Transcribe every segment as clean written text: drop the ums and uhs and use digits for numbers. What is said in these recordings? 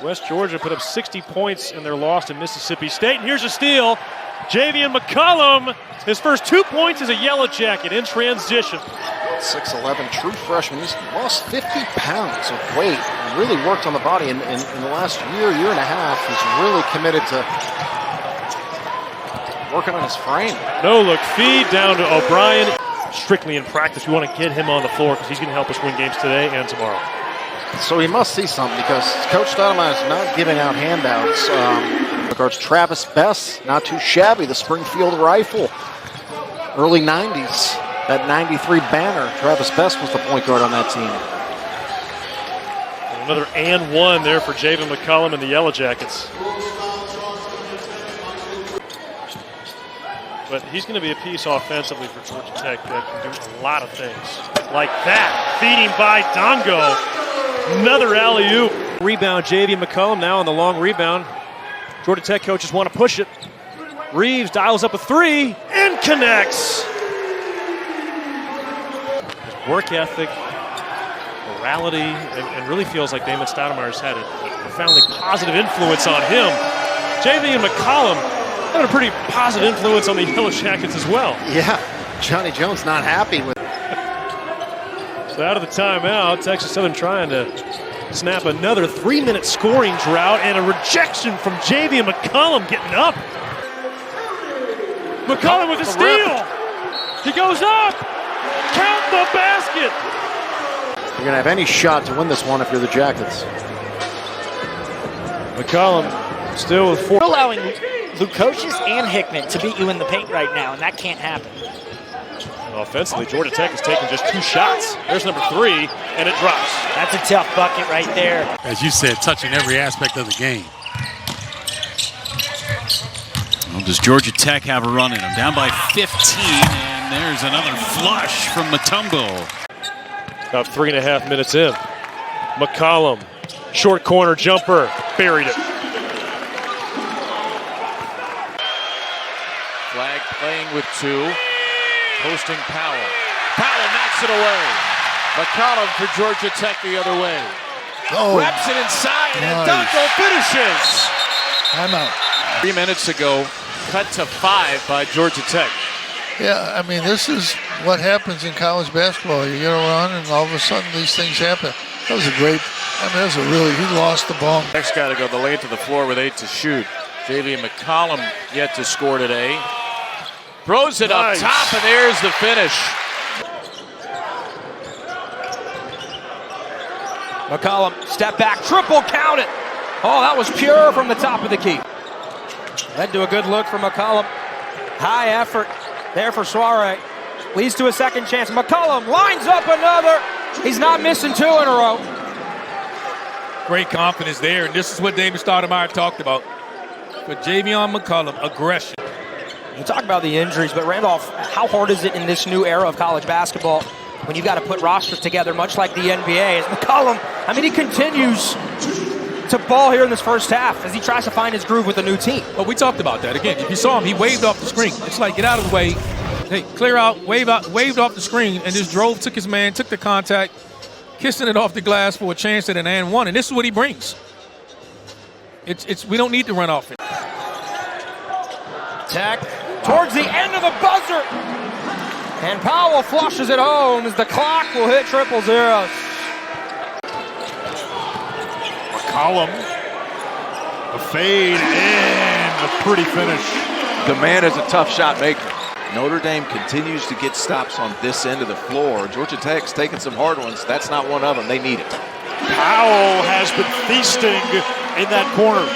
West Georgia put up 60 points in their loss to Mississippi State. And here's a steal. Javian McCollum, his first 2 points as a Yellow Jacket in transition. 6'11", true freshman. He's lost 50 pounds of weight and really worked on the body in the last year and a half. He's really committed to working on his frame. No-look feed down to O'Brien. Strictly in practice, we want to get him on the floor because he's going to help us win games today and tomorrow. So he must see something because Coach Stoudamire is not giving out handouts. Regards Travis Best, not too shabby, the Springfield Rifle. Early 90s, that 93 banner. Travis Best was the point guard on that team. And another and one there for Javian McCollum and the Yellow Jackets. But he's going to be a piece offensively for Georgia Tech that can do a lot of things. Like that, feeding by Dongo. Another alley-oop. Rebound, Javian McCollum now on the long rebound. Georgia Tech coaches want to push it. Reeves dials up a three and connects. His work ethic, morality, and really feels like Damon Stoudamire has had a profoundly positive influence on him. Javian McCollum had a pretty positive influence on the Yellow Jackets as well. Yeah, Johnny Jones not happy with it. So out of the timeout, Texas Southern trying to snap another 3-minute scoring drought and a rejection from Javian McCollum getting up. McCollum with a steal. He goes up. Count the basket. You're going to have any shot to win this one if you're the Jackets. McCollum still with 4. You're allowing Lukosius and Hickman to beat you in the paint right now, and that can't happen. Offensively, Georgia Tech has taken just 2 shots. There's number 3, and it drops. That's a tough bucket right there. As you said, touching every aspect of the game. Well, does Georgia Tech have a run in them? Down by 15, and there's another flush from Mutombo. About 3.5 minutes in. McCollum, short corner jumper, buried it. Flag playing with 2. Posting Powell. Powell knocks it away. McCollum for Georgia Tech the other way. Wraps it inside, and Dongo finishes. Timeout. 3 minutes ago, cut to 5 by Georgia Tech. Yeah, I mean, this is what happens in college basketball. You get a run, and all of a sudden these things happen. That was a great, that was a really, he lost the ball. Tech's got to go the lane to the floor with 8 to shoot. Javian McCollum yet to score today. Throws it up top, and there's the finish. McCollum, step back, triple, count it. Oh, that was pure from the top of the key. Led to a good look from McCollum. High effort there for Soare. Leads to a second chance. McCollum lines up another. He's not missing 2 in a row. Great confidence there, and this is what Damon Stoudamire talked about. For Javian McCollum, aggression. You talk about the injuries, but Randolph, how hard is it in this new era of college basketball when you've got to put rosters together, much like the NBA? As McCollum, I mean, he continues to ball here in this first half as he tries to find his groove with a new team. But we talked about that. Again, if you saw him, he waved off the screen. It's like, get out of the way. Hey, clear out, waved off the screen, and just drove, took his man, took the contact, kissing it off the glass for a chance at an and one, and this is what he brings. We don't need to run off it. Tech towards the end of the buzzer. And Powell flushes it home as the clock will hit 0-0. McCollum, a fade, and a pretty finish. The man is a tough shot maker. Notre Dame continues to get stops on this end of the floor. Georgia Tech's taking some hard ones. That's not one of them. They need it. Powell has been feasting in that corner.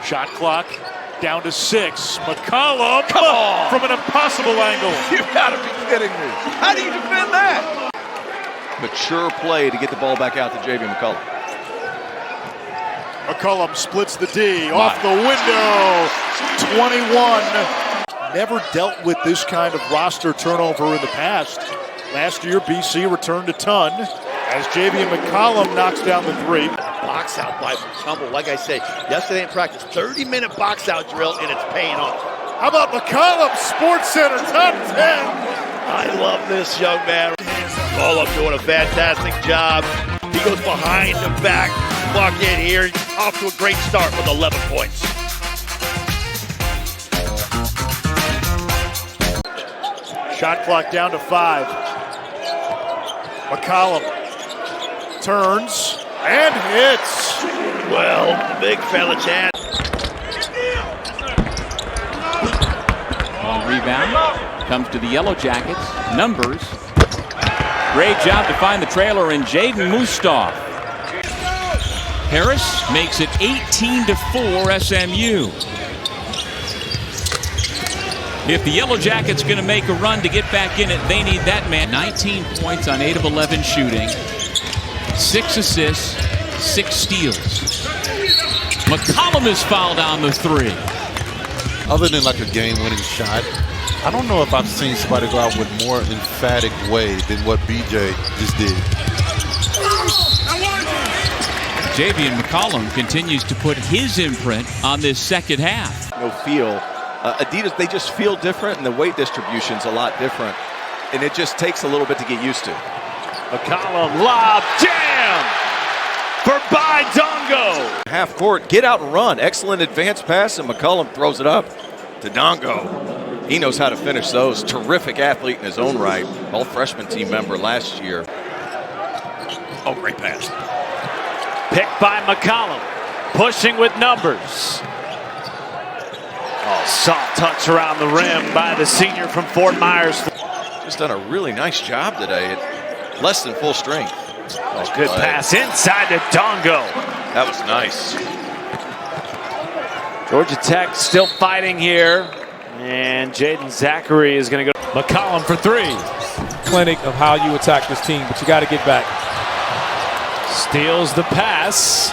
Shot clock down to 6. McCollum from an impossible angle. You gotta be kidding me. How do you defend that? Mature play to get the ball back out to Javian McCollum. McCollum splits the D off the window. 21. Never dealt with this kind of roster turnover in the past. Last year, BC returned a ton as Javian McCollum knocks down the 3. Box out by McCullum. Like I say, yesterday in practice, 30-minute box out drill, and it's paying off. How about McCollum, Sports Center, top 10? I love this young man. McCullum doing a fantastic job. He goes behind the back bucket here. Off to a great start with 11 points. Shot clock down to 5. McCollum turns and hits. Well, big fella chance. Long rebound. Comes to the Yellow Jackets. Numbers. Great job to find the trailer in Jaden Mustoff. Harris makes it 18-4 SMU. If the Yellow Jackets going to make a run to get back in it, they need that man. 19 points on 8 of 11 shooting. 6 assists, 6 steals. McCullum is fouled on the 3. Other than like a game-winning shot, I don't know if I've seen somebody go out with more emphatic way than what BJ just did. Javian McCollum continues to put his imprint on this second half. No feel. Adidas, they just feel different, and the weight distribution's a lot different. And it just takes a little bit to get used to. McCollum lob jam for Dongo. Half court, get out and run. Excellent advance pass, and McCullum throws it up to Dongo. He knows how to finish those. Terrific athlete in his own right. All freshman team member last year. Oh, great pass. Picked by McCollum. Pushing with Numbers. Oh, soft touch around the rim by the senior from Fort Myers. Just done a really nice job today at less than full strength. Oh, good pass inside to Dongo. That was nice. Georgia Tech still fighting here. And Jaden Zachary is going to go. McCollum for 3. Clinic of how you attack this team, but you got to get back. Steals the pass.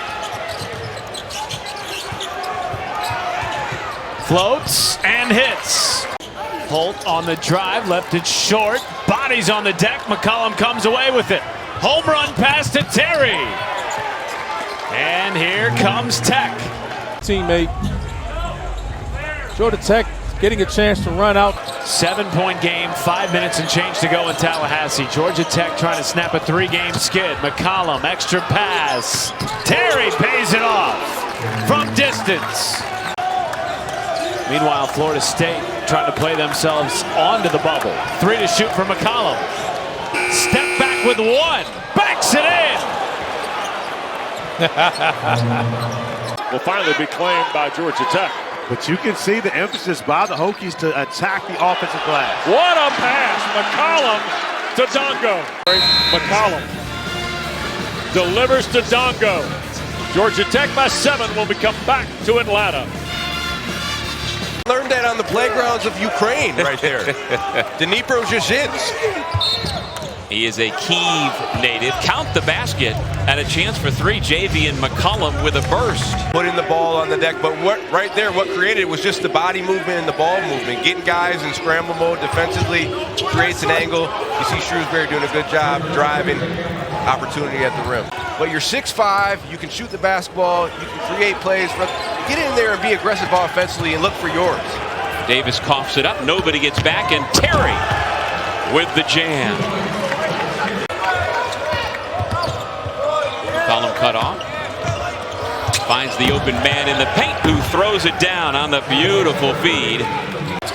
Floats and hits. Holt on the drive, left it short. Bodies on the deck. McCollum comes away with it. Home run pass to Terry. And here comes Tech. Teammate. Georgia Tech getting a chance to run out. 7-point game, 5 minutes and change to go in Tallahassee. Georgia Tech trying to snap a 3-game skid. McCollum, extra pass. Terry pays it off from distance. Meanwhile, Florida State trying to play themselves onto the bubble. 3 to shoot for McCollum. Step back with 1. Backs it in. Will finally be claimed by Georgia Tech. But you can see the emphasis by the Hokies to attack the offensive glass. What a pass! McCollum to Dongo. McCollum delivers to Dongo. Georgia Tech by 7 when we come back to Atlanta. Learned that on the playgrounds of Ukraine right there. Dnipro-Zhizhinsk. He is a Kyiv native. Count the basket and a chance for 3. Javian McCollum with a burst. Putting the ball on the deck, but what created it was just the body movement and the ball movement. Getting guys in scramble mode defensively creates an angle. You see Shrewsbury doing a good job driving, opportunity at the rim. But you're 6'5", you can shoot the basketball, you can create plays. Get in there and be aggressive offensively and look for yours. Davis coughs it up, nobody gets back, and Terry with the jam. McCollum cut off. Finds the open man in the paint who throws it down on the beautiful feed.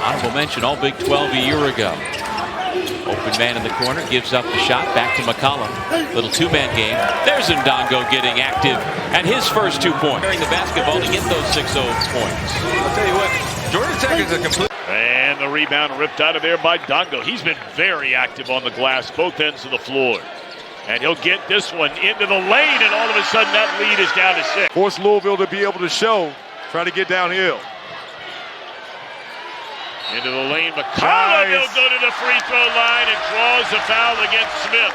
Honorable mention, all Big 12 a year ago. Open man in the corner, gives up the shot, back to McCollum. Little 2-man game. There's Ndongo getting active and his first 2 points. Carrying the basketball to get those 6-0 points. I'll tell you what, Georgia Tech is a complete... And the rebound ripped out of there by Dongo. He's been very active on the glass, both ends of the floor. And he'll get this one into the lane, and all of a sudden that lead is down to 6. Force Louisville to be able to show, try to get downhill. Into the lane, McCollum, he'll go to the free throw line and draws a foul against Smith.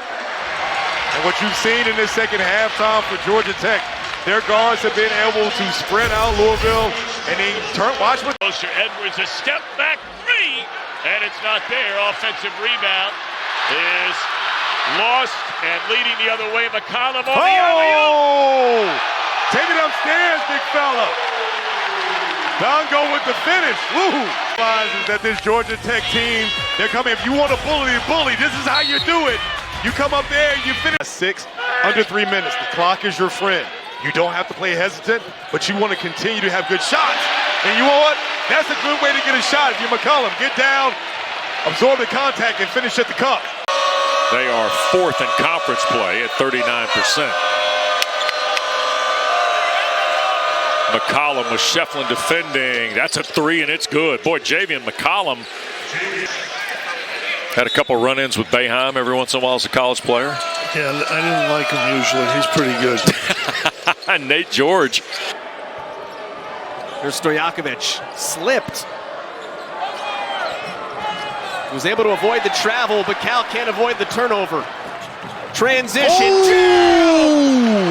And what you've seen in this second halftime for Georgia Tech, their guards have been able to spread out Louisville, and they watch what. Edwards, a step back 3, and it's not there. Offensive rebound is lost, and leading the other way, McCollum on the alley-oop. Take it upstairs, big fella. Dongo with the finish. Woo! Realizes that this Georgia Tech team, they're coming. If you want to bully, this is how you do it. You come up there, you finish 6, under 3 minutes. The clock is your friend. You don't have to play hesitant, but you want to continue to have good shots. And you know what? That's a good way to get a shot. If you're McCullum, get down, absorb the contact, and finish at the cup. They are 4th in conference play at 39%. McCollum with Shefflin defending. That's a 3, and it's good. Boy, Javian McCollum had a couple run-ins with Boeheim every once in a while as a college player. Yeah, I didn't like him usually. He's pretty good. Nate George. Here's Stojakovic. Slipped. Was able to avoid the travel, but Cal can't avoid the turnover. Transition. Oh!